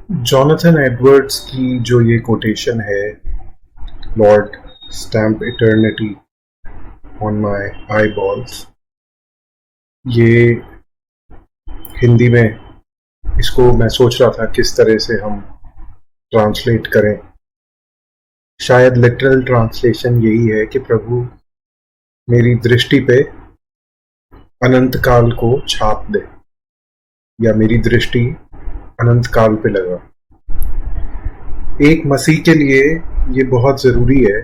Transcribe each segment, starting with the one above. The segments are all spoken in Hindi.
जॉनथन एडवर्ड्स की जो ये कोटेशन है, Lord stamp eternity on my I balls, ये हिंदी में इसको मैं सोच रहा था किस तरह से हम ट्रांसलेट करें। शायद लिटरल ट्रांसलेशन यही है कि प्रभु मेरी दृष्टि पे अनंत काल को छाप दे, या मेरी दृष्टि अनंत काल पे लगा। एक मसीह के लिए ये बहुत ज़रूरी है।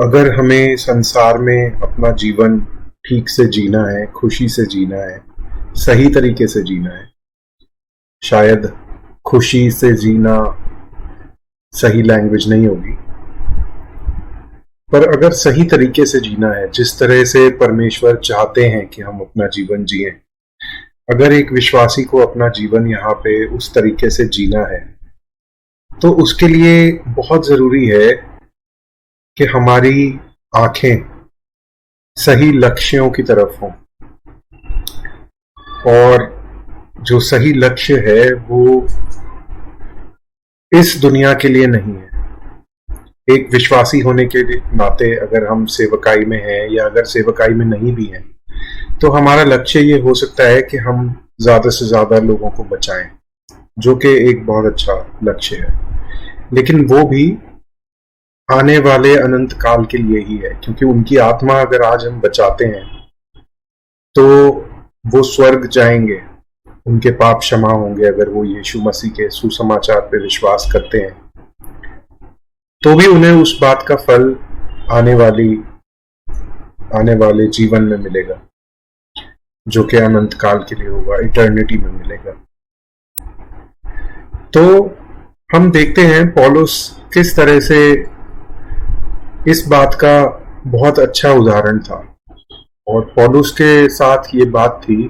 अगर हमें संसार में अपना जीवन ठीक से जीना है, खुशी से जीना है, सही तरीके से जीना है, शायद खुशी से जीना सही लैंग्वेज नहीं होगी, पर अगर सही तरीके से जीना है, जिस तरह से परमेश्वर चाहते हैं कि हम अपना जीवन जिएं, अगर एक विश्वासी को अपना जीवन यहाँ पे उस तरीके से जीना है, तो उसके लिए बहुत जरूरी है कि हमारी आंखें सही लक्ष्यों की तरफ हों, और जो सही लक्ष्य है वो इस दुनिया के लिए नहीं है। एक विश्वासी होने के नाते अगर हम सेवकाई में हैं या अगर सेवकाई में नहीं भी हैं, तो हमारा लक्ष्य ये हो सकता है कि हम ज्यादा से ज्यादा लोगों को बचाएं, जो कि एक बहुत अच्छा लक्ष्य है, लेकिन वो भी आने वाले अनंत काल के लिए ही है, क्योंकि उनकी आत्मा अगर आज हम बचाते हैं तो वो स्वर्ग जाएंगे, उनके पाप क्षमा होंगे अगर वो यीशु मसीह के सुसमाचार पे विश्वास करते हैं, तो भी उन्हें उस बात का फल आने वाले जीवन में मिलेगा, जो कि अनंत काल के लिए होगा, इटर्निटी में मिलेगा। तो हम देखते हैं पौलुस किस तरह से इस बात का बहुत अच्छा उदाहरण था, और पौलुस के साथ ये बात थी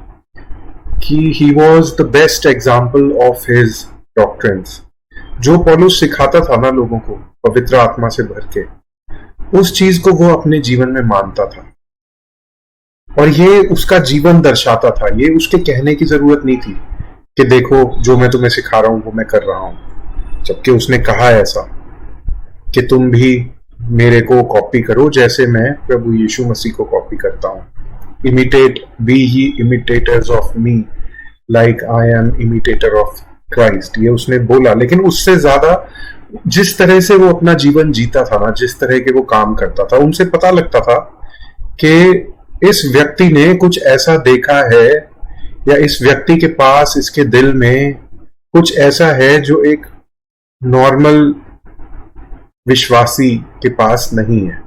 कि he was the best example of his doctrines. जो पौलुस सिखाता था ना लोगों को पवित्र आत्मा से भर के, उस चीज को वो अपने जीवन में मानता था, और ये उसका जीवन दर्शाता था। ये उसके कहने की जरूरत नहीं थी कि देखो जो मैं तुम्हें सिखा रहा हूं वो मैं कर रहा हूं, जबकि उसने कहा ऐसा कि तुम भी मेरे को कॉपी करो जैसे मैं प्रभु यीशु मसीह को कॉपी करता हूं। Imitate, be ye imitators of me like I am imitator of Christ, ये उसने बोला। लेकिन उससे ज्यादा जिस तरह से वो अपना जीवन जीता था ना, जिस तरह के वो काम करता था, उनसे पता लगता था कि इस व्यक्ति ने कुछ ऐसा देखा है, या इस व्यक्ति के पास, इसके दिल में कुछ ऐसा है जो एक नॉर्मल विश्वासी के पास नहीं है।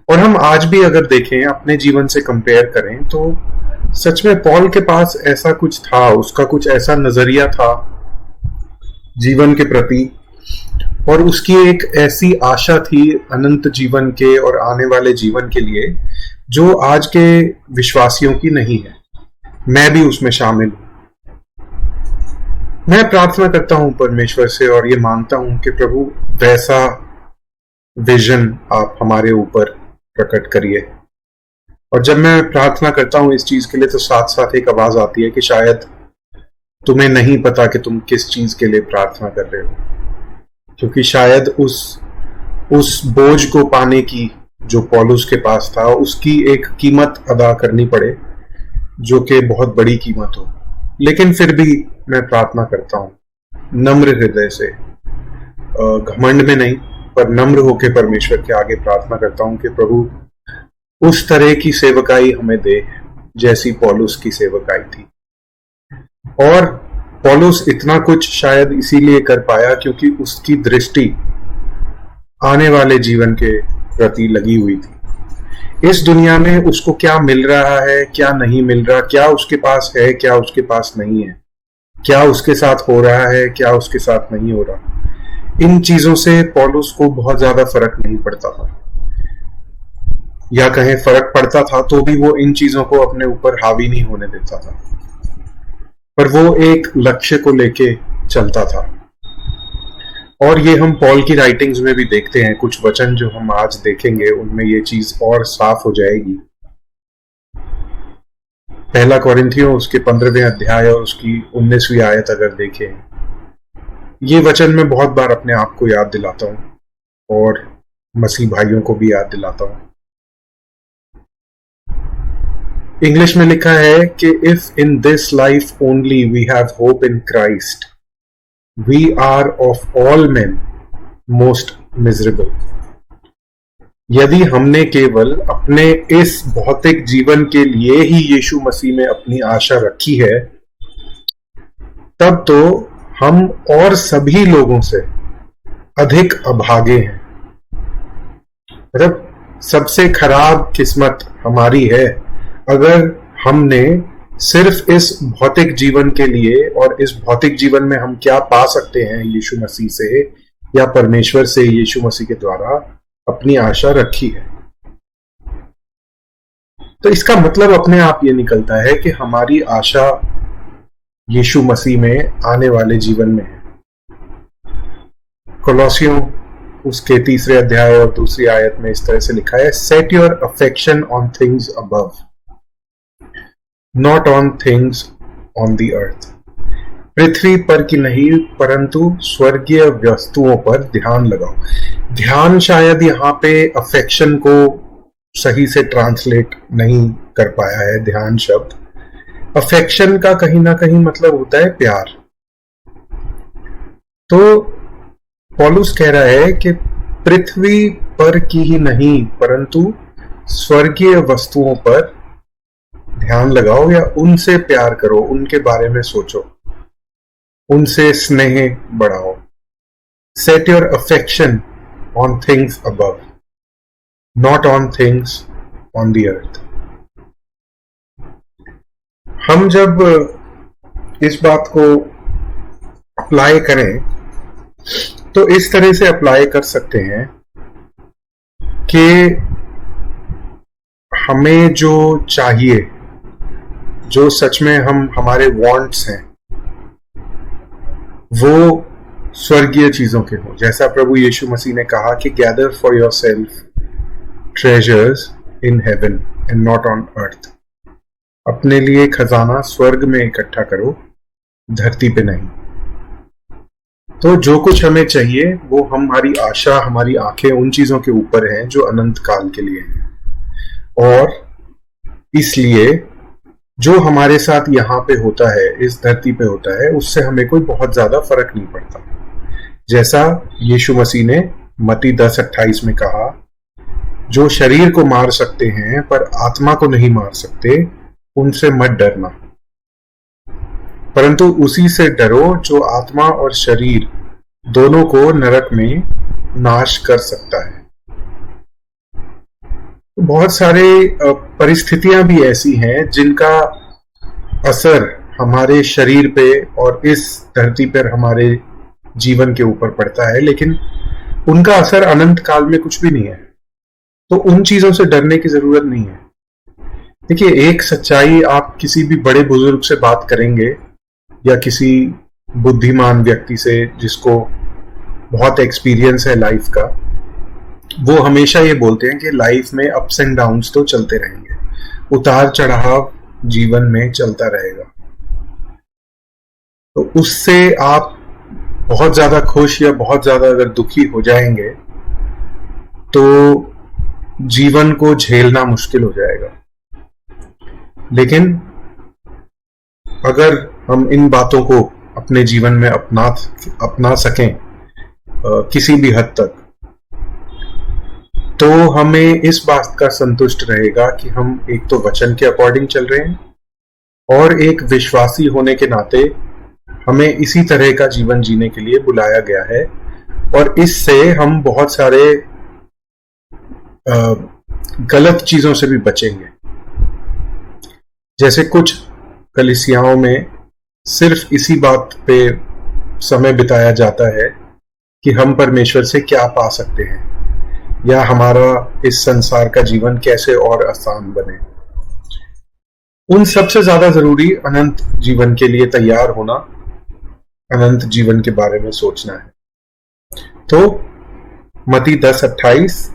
और हम आज भी अगर देखें, अपने जीवन से कंपेयर करें, तो सच में पॉल के पास ऐसा कुछ था, उसका कुछ ऐसा नजरिया था जीवन के प्रति, और उसकी एक ऐसी आशा थी अनंत जीवन के और आने वाले जीवन के लिए, जो आज के विश्वासियों की नहीं है। मैं भी उसमें शामिल हूं। मैं प्रार्थना करता हूं परमेश्वर से, और ये मांगता हूं कि प्रभु वैसा विजन आप हमारे ऊपर प्रकट करिए। और जब मैं प्रार्थना करता हूं इस चीज के लिए, तो साथ साथ एक आवाज आती है कि शायद तुम्हें नहीं पता कि तुम किस चीज के लिए प्रार्थना कर रहे हो, क्योंकि शायद उस बोझ को पाने की जो पौलुस के पास था, उसकी एक कीमत अदा करनी पड़े, जो कि बहुत बड़ी कीमत हो। लेकिन फिर भी मैं प्रार्थना करता हूं नम्र हृदय से, घमंड में नहीं, पर नम्र होकर परमेश्वर के आगे प्रार्थना करता हूं कि प्रभु उस तरह की सेवकाई हमें दे जैसी पौलुस की सेवकाई थी। और पौलुस इतना कुछ शायद इसीलिए कर पाया क्योंकि उसकी दृष्टि आने वाले जीवन के प्रति लगी हुई थी। इस दुनिया में उसको क्या मिल रहा है, क्या नहीं मिल रहा, क्या उसके पास है, क्या उसके पास नहीं है, क्या उसके साथ हो रहा है, क्या उसके साथ नहीं हो रहा, इन चीजों से पौलुस को बहुत ज्यादा फर्क नहीं पड़ता था, या कहें फर्क पड़ता था तो भी वो इन चीजों को अपने ऊपर हावी नहीं होने देता था, पर वो एक लक्ष्य को लेके चलता था। और ये हम पॉल की राइटिंग्स में भी देखते हैं। कुछ वचन जो हम आज देखेंगे उनमें ये चीज और साफ हो जाएगी। पहला कोरिन्थियों उसके 15वें अध्याय और उसकी 19वीं आयत अगर देखें, ये वचन मैं बहुत बार अपने आप को याद दिलाता हूं और मसीह भाइयों को भी याद दिलाता हूं। इंग्लिश में लिखा है कि if in this life only we have hope in Christ, we are of all men most miserable. यदि हमने केवल अपने इस भौतिक जीवन के लिए ही यीशु मसीह में अपनी आशा रखी है, तब तो हम और सभी लोगों से अधिक अभागे हैं। मतलब सबसे खराब किस्मत हमारी है अगर हमने सिर्फ इस भौतिक जीवन के लिए और इस भौतिक जीवन में हम क्या पा सकते हैं यीशु मसीह से या परमेश्वर से यीशु मसीह के द्वारा अपनी आशा रखी है। तो इसका मतलब अपने आप ये निकलता है कि हमारी आशा यीशु मसीह में आने वाले जीवन में है। कोलोसियों उसके 3 अध्याय और 2 आयत में इस तरह से लिखा है, set your affection on things above, not on things on the earth. पृथ्वी पर की नहीं परंतु स्वर्गीय वस्तुओं पर ध्यान लगाओ। ध्यान शायद यहाँ पे अफेक्शन को सही से ट्रांसलेट नहीं कर पाया है ध्यान शब्द। अफेक्शन का कहीं ना कहीं मतलब होता है प्यार। तो पौलुस कह रहा है कि पृथ्वी पर की ही नहीं परंतु स्वर्गीय वस्तुओं पर ध्यान लगाओ या उनसे प्यार करो, उनके बारे में सोचो, उनसे स्नेह बढ़ाओ। Set your affection on things above, not on things on the अर्थ। हम जब इस बात को अप्लाई करें तो इस तरह से अप्लाई कर सकते हैं कि हमें जो चाहिए, जो सच में हमारे वांट्स हैं, वो स्वर्गीय चीजों के हो। जैसा प्रभु यीशु मसीह ने कहा कि gather for your self treasures in heaven and not on earth. अपने लिए खजाना स्वर्ग में इकट्ठा करो, धरती पे नहीं। तो जो कुछ हमें चाहिए वो हमारी आशा, हमारी आंखें उन चीजों के ऊपर हैं जो अनंत काल के लिए हैं। और इसलिए जो हमारे साथ यहाँ पे होता है, इस धरती पे होता है, उससे हमें कोई बहुत ज्यादा फर्क नहीं पड़ता। जैसा यीशु मसीह ने मत्ती 10:28 में कहा, जो शरीर को मार सकते हैं पर आत्मा को नहीं मार सकते, उनसे मत डरना, परंतु उसी से डरो जो आत्मा और शरीर दोनों को नरक में नाश कर सकता है। बहुत सारे परिस्थितियां भी ऐसी हैं जिनका असर हमारे शरीर पे और इस धरती पर हमारे जीवन के ऊपर पड़ता है, लेकिन उनका असर अनंत काल में कुछ भी नहीं है। तो उन चीजों से डरने की जरूरत नहीं है। देखिए, एक सच्चाई, आप किसी भी बड़े बुजुर्ग से बात करेंगे या किसी बुद्धिमान व्यक्ति से जिसको बहुत एक्सपीरियंस है लाइफ का, वो हमेशा ये बोलते हैं कि लाइफ में अप्स एंड डाउन्स तो चलते रहेंगे, उतार चढ़ाव जीवन में चलता रहेगा। तो उससे आप बहुत ज्यादा खुश या बहुत ज्यादा अगर दुखी हो जाएंगे तो जीवन को झेलना मुश्किल हो जाएगा। लेकिन अगर हम इन बातों को अपने जीवन में अपना सकें किसी भी हद तक, तो हमें इस बात का संतुष्ट रहेगा कि हम एक तो वचन के अकॉर्डिंग चल रहे हैं और एक विश्वासी होने के नाते हमें इसी तरह का जीवन जीने के लिए बुलाया गया है। और इससे हम बहुत सारे गलत चीजों से भी बचेंगे। जैसे कुछ कलीसियाओं में सिर्फ इसी बात पे समय बिताया जाता है कि हम परमेश्वर से क्या पा सकते हैं या हमारा इस संसार का जीवन कैसे और आसान बने। उन सबसे ज्यादा जरूरी अनंत जीवन के लिए तैयार होना, अनंत जीवन के बारे में सोचना है। तो मत्ती 10:28,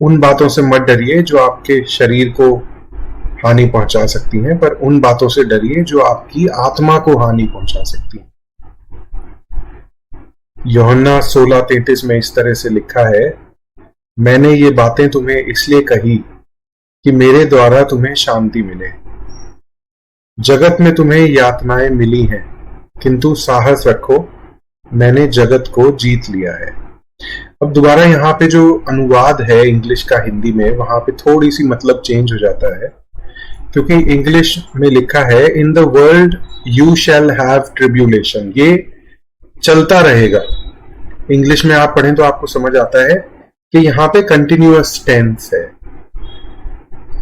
उन बातों से मत डरिए जो आपके शरीर को हानि पहुंचा सकती हैं, पर उन बातों से डरिए जो आपकी आत्मा को हानि पहुंचा सकती हैं। यूहन्ना 16:33 में इस तरह से लिखा है, मैंने ये बातें तुम्हें इसलिए कही कि मेरे द्वारा तुम्हें शांति मिले। जगत में तुम्हें यातनाएं मिली हैं, किंतु साहस रखो, मैंने जगत को जीत लिया है। अब दोबारा यहाँ पे जो अनुवाद है इंग्लिश का हिंदी में, वहां पे थोड़ी सी मतलब चेंज हो जाता है, क्योंकि इंग्लिश में लिखा है in the world you shall have tribulation. ये चलता रहेगा। इंग्लिश में आप पढ़ें तो आपको समझ आता है कि यहाँ पे कंटिन्यूअस टेंस है,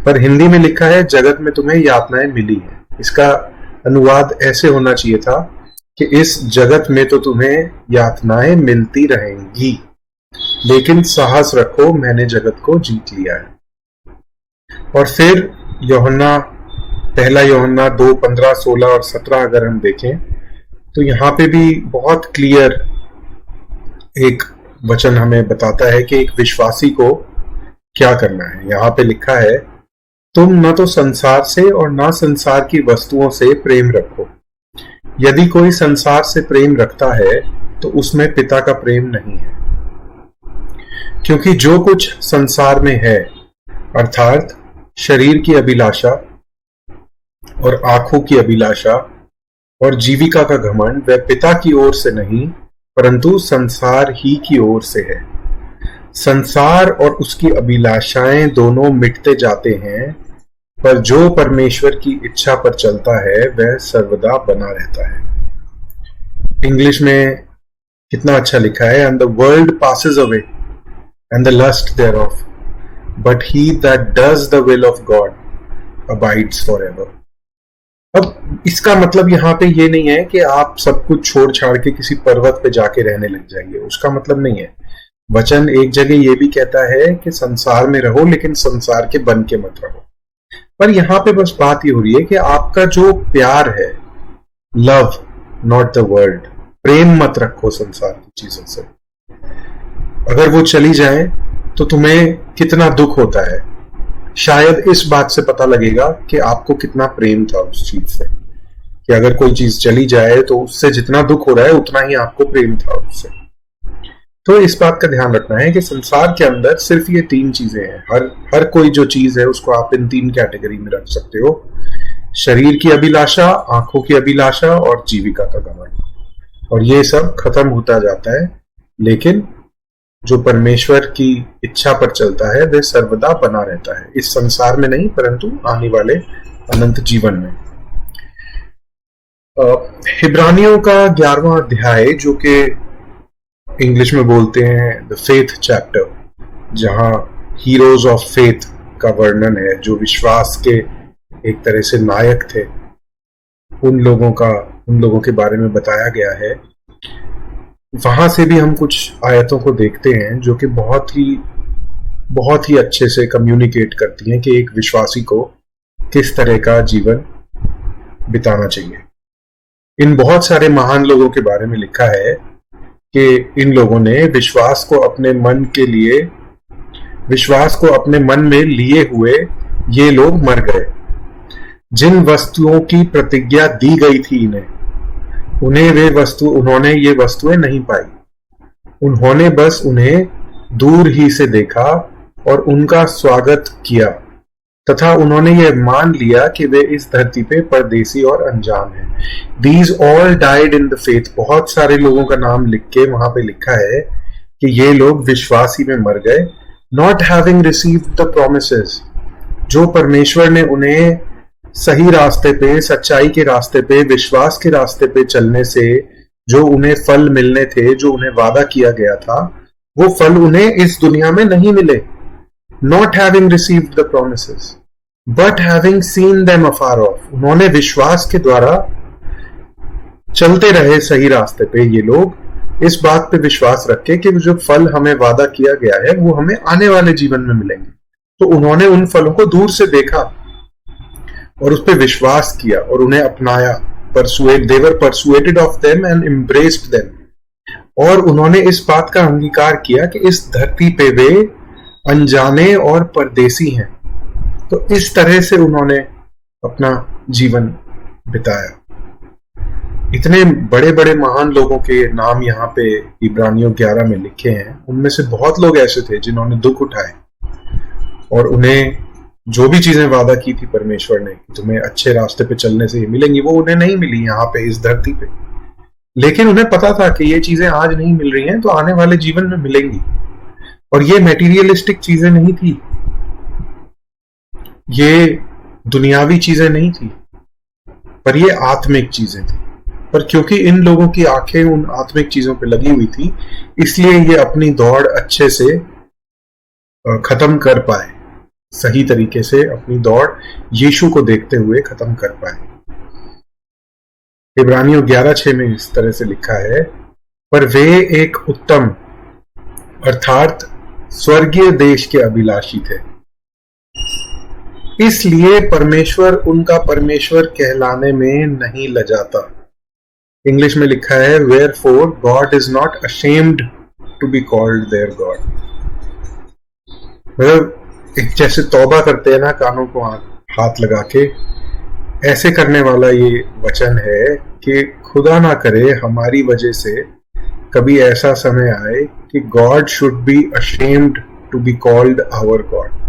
पर हिंदी में लिखा है जगत में तुम्हें यातनाएं मिली हैं। इसका अनुवाद ऐसे होना चाहिए था कि इस जगत में तो तुम्हें यातनाएं मिलती रहेंगी, लेकिन साहस रखो, मैंने जगत को जीत लिया है। और फिर पहला यूहन्ना 2:15, 16 और 17 अगर हम देखें तो यहाँ पे भी बहुत क्लियर एक वचन हमें बताता है कि एक विश्वासी को क्या करना है। यहाँ पे लिखा है, तुम न तो संसार से और न संसार की वस्तुओं से प्रेम रखो। यदि कोई संसार से प्रेम रखता है तो उसमें पिता का प्रेम नहीं है, क्योंकि जो कुछ संसार में है, अर्थात शरीर की अभिलाषा और आंखों की अभिलाषा और जीविका का घमंड, वह पिता की ओर से नहीं परंतु संसार ही की ओर से है। संसार और उसकी अभिलाषाएं दोनों मिटते जाते हैं, पर जो परमेश्वर की इच्छा पर चलता है वह सर्वदा बना रहता है। इंग्लिश में कितना अच्छा लिखा है, and the world passes away and the lust thereof, but he that does the will of God abides forever. अब इसका मतलब यहाँ पे ये नहीं है कि आप सब कुछ छोड़ छाड़ के किसी पर्वत पे जाके रहने लग जाएंगे, उसका मतलब नहीं है। वचन एक जगह ये भी कहता है कि संसार में रहो लेकिन संसार के बन के मत रहो। पर यहाँ पे बस बात ये हो रही है कि आपका जो प्यार है, लव नॉट द वर्ल्ड, प्रेम मत रखो संसार की चीजों से। अगर वो चली जाए तो तुम्हें कितना दुख होता है, शायद इस बात से पता लगेगा कि आपको कितना प्रेम था उस चीज से, कि अगर कोई चीज चली जाए तो उससे जितना दुख हो रहा है उतना ही आपको प्रेम था उससे। तो इस बात का ध्यान रखना है कि संसार के अंदर सिर्फ ये 3 चीजें हैं। हर कोई जो चीज है उसको आप इन 3 कैटेगरी में रख सकते हो, शरीर की अभिलाषा, आंखों की अभिलाषा और जीविका का घमंड। और ये सब खत्म होता जाता है, लेकिन जो परमेश्वर की इच्छा पर चलता है वह सर्वदा बना रहता है, इस संसार में नहीं परंतु आने वाले अनंत जीवन में। हिब्रानियों का 11वां अध्याय, जो कि इंग्लिश में बोलते हैं द फेथ चैप्टर, जहां हीरोज ऑफ फेथ का वर्णन है, जो विश्वास के एक तरह से नायक थे, उन लोगों के बारे में बताया गया है। वहां से भी हम कुछ आयतों को देखते हैं जो कि बहुत ही अच्छे से कम्युनिकेट करती हैं कि एक विश्वासी को किस तरह का जीवन बिताना चाहिए। इन बहुत सारे महान लोगों के बारे में लिखा है कि इन लोगों ने विश्वास को अपने मन में लिए हुए ये लोग मर गए। जिन वस्तुओं की प्रतिज्ञा दी गई थी उन्होंने ये वस्तुएं नहीं पाई। उन्होंने बस उन्हें दूर ही से देखा और उनका स्वागत किया, तथा उन्होंने ये मान लिया कि वे इस धरती पे परदेसी और अनजान हैं। These all died in the faith। बहुत सारे लोगों का नाम लिख के वहां पे लिखा है कि ये लोग विश्वास ही में मर गए। Not having received the promises, जो परमेश्वर ने उन्हें सही रास्ते पे, सच्चाई के रास्ते पे, विश्वास के रास्ते पे चलने से जो उन्हें फल मिलने थे, जो उन्हें वादा किया गया था, वो फल उन्हें इस दुनिया में नहीं मिले। Not having received the promises, but having seen them afar off। उन्होंने विश्वास के द्वारा चलते रहे सही रास्ते पे। ये लोग इस बात पे विश्वास रखे कि जो फल हमें वादा किया गया है वो हमें आने वाले जीवन में मिलेंगे। तो उन्होंने उन फलों को दूर से देखा और उस पर विश्वास किया और उन्हें अपनाया। They were persuaded of them and embraced them। और उन्होंने इस बात का अंगीकार किया कि इस धरती पे वे अनजाने और परदेसी हैं। तो इस तरह से उन्होंने अपना जीवन बिताया। इतने बड़े बड़े महान लोगों के नाम यहाँ पे इब्रानियों 11 में लिखे हैं। उनमें से बहुत लोग ऐसे थे जिन्होंने दुख उठाए और उन्हें जो भी चीजें वादा की थी परमेश्वर ने कि तुम्हें अच्छे रास्ते पे चलने से ये मिलेंगी, वो उन्हें नहीं मिली यहाँ पे इस धरती पे। लेकिन उन्हें पता था कि ये चीजें आज नहीं मिल रही हैं तो आने वाले जीवन में मिलेंगी। और ये मेटीरियलिस्टिक चीजें नहीं थी, ये दुनियावी चीजें नहीं थी, पर ये आत्मिक चीजें थी। पर क्योंकि इन लोगों की आंखें उन आत्मिक चीजों पे लगी हुई थी, इसलिए ये अपनी दौड़ अच्छे से खत्म कर पाए, सही तरीके से अपनी दौड़ यीशु को देखते हुए खत्म कर पाए। इब्रानियों 11:6 में इस तरह से लिखा है, पर वे एक उत्तम अर्थात स्वर्गीय देश के अभिलाषी थे, इसलिए परमेश्वर उनका परमेश्वर कहलाने में नहीं लजाता। इंग्लिश में लिखा है, wherefore God is not ashamed to be called their God. मतलब एक जैसे तौबा करते हैं ना कानों को हाथ लगा के, ऐसे करने वाला ये वचन है कि खुदा ना करे हमारी वजह से कभी ऐसा समय आए कि God should be ashamed to be called our God.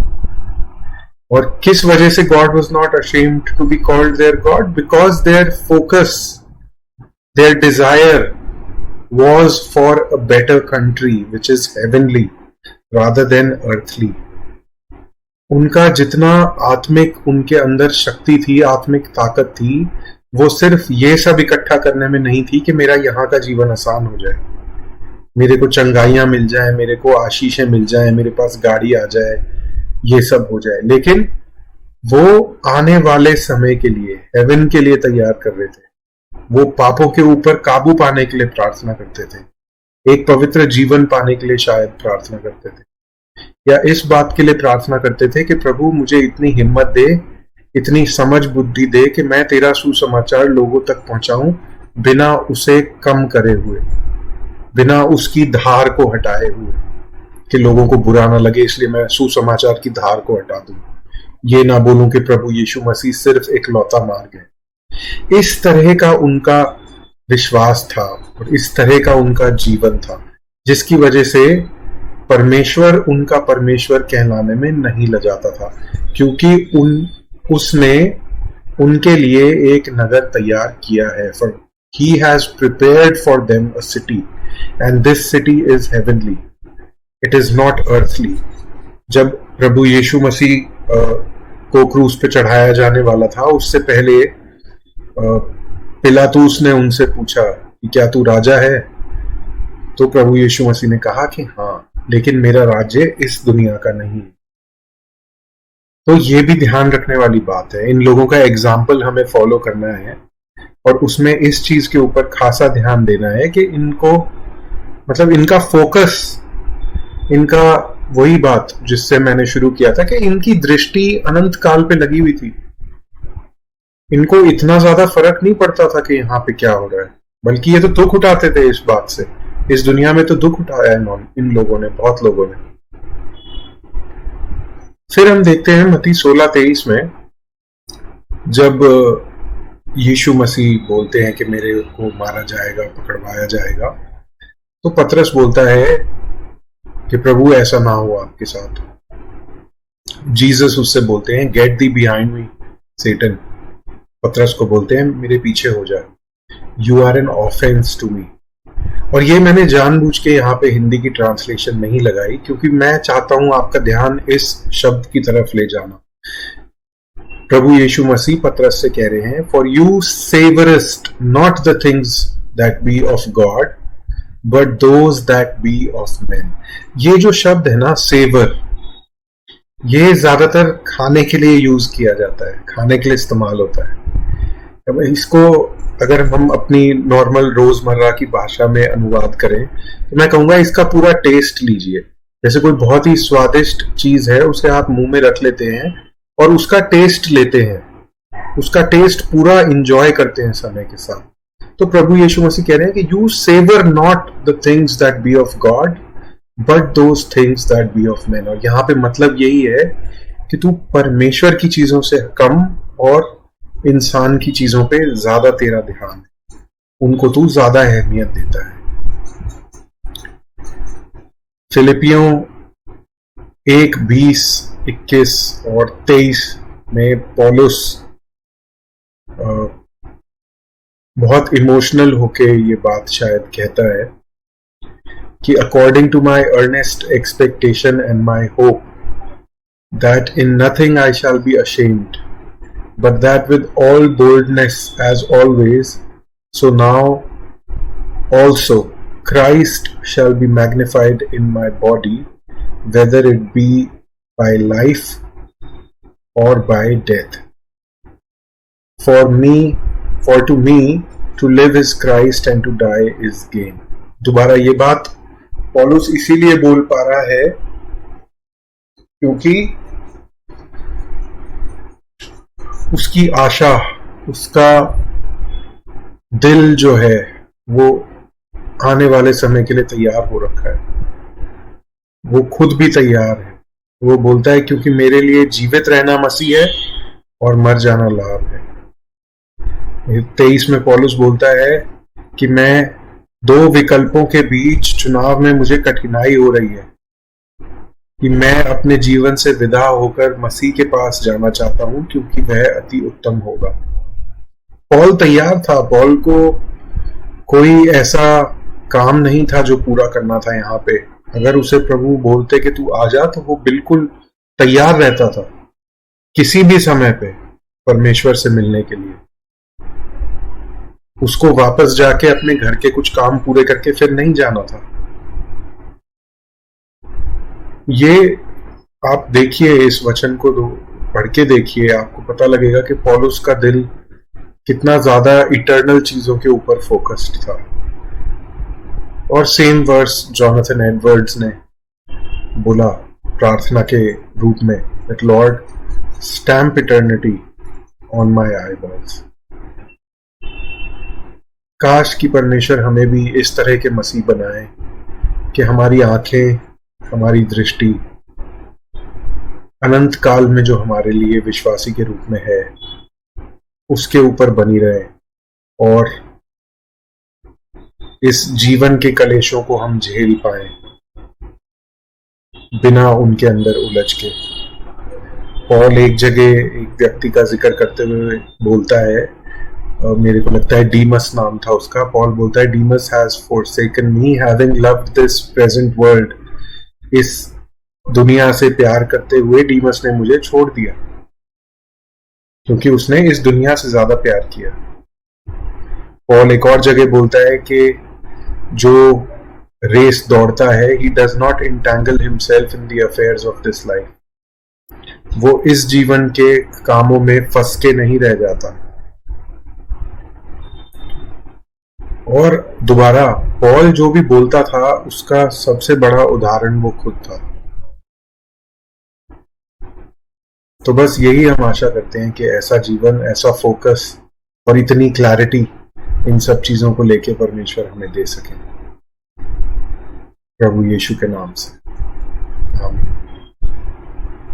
और किस वजह से God was not ashamed to be called their God? Because their focus, their desire was for a better country which is heavenly rather than earthly. उनका जितना आत्मिक उनके अंदर शक्ति थी, आत्मिक ताकत थी, वो सिर्फ ये सब इकट्ठा करने में नहीं थी कि मेरा यहाँ का जीवन आसान हो जाए, मेरे को चंगाइयां मिल जाए, मेरे को आशीषें मिल जाए, मेरे पास गाड़ी आ जाए, ये सब हो जाए। लेकिन वो आने वाले समय के लिए, हेवन के लिए तैयार कर रहे थे। वो पापों के ऊपर काबू पाने के लिए प्रार्थना करते थे, एक पवित्र जीवन पाने के लिए शायद प्रार्थना करते थे, या इस बात के लिए प्रार्थना करते थे कि प्रभु मुझे इतनी हिम्मत दे, इतनी समझ बुद्धि दे कि मैं तेरा सुसमाचार लोगों तक पहुंचाऊं बिना उसे कम करे हुए, बिना उसकी धार को हटाए हुए, कि लोगों को बुरा ना लगे इसलिए मैं सुसमाचार की धार को हटा दूं, ये ना बोलूं कि प्रभु यीशु मसीह सिर्फ एक लौता मार्ग है। इस तरह का उनका विश्वास था और इस तरह का उनका जीवन था, जिसकी वजह से परमेश्वर उनका परमेश्वर कहलाने में नहीं लजाता था, क्योंकि उसने उनके लिए एक नगर तैयार किया है। For he has prepared for them a city and this city is heavenly, it is not earthly। जब प्रभु यीशु मसीह को क्रूस पे चढ़ाया जाने वाला था, उससे पहले पिलातूस ने उनसे पूछा कि क्या तू राजा है? तो प्रभु यीशु मसीह ने कहा कि हाँ, लेकिन मेरा राज्य इस दुनिया का नहीं। तो ये भी ध्यान रखने वाली बात है, इन लोगों का एग्जाम्पल हमें फॉलो करना है और उसमें इस चीज के ऊपर खासा ध्यान देना है कि इनको, मतलब इनका फोकस, इनका वही बात जिससे मैंने शुरू किया था कि इनकी दृष्टि अनंत काल पे लगी हुई थी। इनको इतना ज्यादा फर्क नहीं पड़ता था कि यहाँ पे क्या हो रहा है, बल्कि ये तो दुख उठाते थे इस बात से। इस दुनिया में तो दुख उठाया है इन लोगों ने, बहुत लोगों ने। फिर हम देखते हैं मत्ती 16:23 में, जब यीशु मसीह बोलते हैं कि मेरे को मारा जाएगा, पकड़वाया जाएगा, तो पतरस बोलता है कि प्रभु ऐसा ना हो आपके साथ। जीसस उससे बोलते हैं, गेट दी बिहाइंड मी सेटन। पतरस को बोलते हैं मेरे पीछे हो जा, you are an offence to me. और ये मैंने जानबूझ के यहाँ पे हिंदी की ट्रांसलेशन नहीं लगाई, क्योंकि मैं चाहता हूं आपका ध्यान इस शब्द की तरफ ले जाना। प्रभु यीशु मसीह पतरस से कह रहे हैं, for you savourest not the things that be of God but those that be of man. ये जो शब्द है ना, सेवर, ये ज्यादातर खाने के लिए यूज किया जाता है, खाने के लिए इस्तेमाल होता है। अब इसको अगर हम अपनी नॉर्मल रोजमर्रा की भाषा में अनुवाद करें तो मैं कहूंगा इसका पूरा टेस्ट लीजिए। जैसे कोई बहुत ही स्वादिष्ट चीज है, उसे आप मुंह में रख लेते हैं और उसका टेस्ट लेते हैं, उसका टेस्ट पूरा इंजॉय करते हैं समय के साथ। तो प्रभु यीशु मसीह कह रहे हैं कि you savour not the things that be of God but those things that be of man. और यहाँ पे मतलब यही है कि तू परमेश्वर की चीजों से कम और इंसान की चीजों पे ज्यादा तेरा ध्यान है, उनको तू ज्यादा अहमियत देता है। फिलिपियों 1:20, 21 और 23 में पौलुस बहुत इमोशनल होके ये बात शायद कहता है कि according to my earnest expectation and my hope that in nothing I shall be ashamed, but that with all boldness as always, so now also Christ shall be magnified in my body, whether it be by life or by death. For to me, to live is Christ and to die is gain. दोबारा ये बात पौलुस इसीलिए बोल पा रहा है क्योंकि उसकी आशा, उसका दिल जो है वो आने वाले समय के लिए तैयार हो रखा है। वो खुद भी तैयार है। वो बोलता है क्योंकि मेरे लिए जीवित रहना मसीह है और मर जाना लाभ है। 23 में पौलुस बोलता है कि मैं दो विकल्पों के बीच चुनाव में मुझे कठिनाई हो रही है कि मैं अपने जीवन से विदा होकर मसीह के पास जाना चाहता हूं क्योंकि वह अति उत्तम होगा। पौल तैयार था। पौल को कोई ऐसा काम नहीं था जो पूरा करना था यहाँ पे। अगर उसे प्रभु बोलते कि तू आ जा तो वो बिल्कुल तैयार रहता था किसी भी समय पे परमेश्वर से मिलने के लिए। उसको वापस जाके अपने घर के कुछ काम पूरे करके फिर नहीं जाना था। ये आप देखिए, इस वचन को पढ़ के देखिए, आपको पता लगेगा कि पौलुस का दिल कितना ज्यादा इटर्नल चीजों के ऊपर फोकस्ड था। और सेम वर्स जोनाथन एडवर्ड्स ने बोला प्रार्थना के रूप में, that Lord stamp eternity on my eyeballs. काश कि परमेश्वर हमें भी इस तरह के मसीह बनाए कि हमारी आंखें, हमारी दृष्टि अनंत काल में जो हमारे लिए विश्वासी के रूप में है उसके ऊपर बनी रहे और इस जीवन के कलेशों को हम झेल पाए बिना उनके अंदर उलझ के। पौल एक जगह एक व्यक्ति का जिक्र करते हुए बोलता है, मेरे को लगता है डीमस नाम था उसका। पौल बोलता है, डीमस has forsaken me having loved this present world। इस दुनिया से प्यार करते हुए डीमस ने मुझे छोड़ दिया क्योंकि उसने इस दुनिया से ज्यादा प्यार किया। पौल एक और जगह बोलता है कि जो रेस दौड़ता है, he does not entangle himself in the affairs of this life। वो इस जीवन के कामों में फंस के नहीं रह जाता। और दोबारा पौल जो भी बोलता था उसका सबसे बड़ा उदाहरण वो खुद था। तो बस यही हम आशा करते हैं कि ऐसा जीवन, ऐसा फोकस और इतनी क्लैरिटी इन सब चीजों को लेके परमेश्वर हमें दे सके। प्रभु यीशु के नाम से आमीन।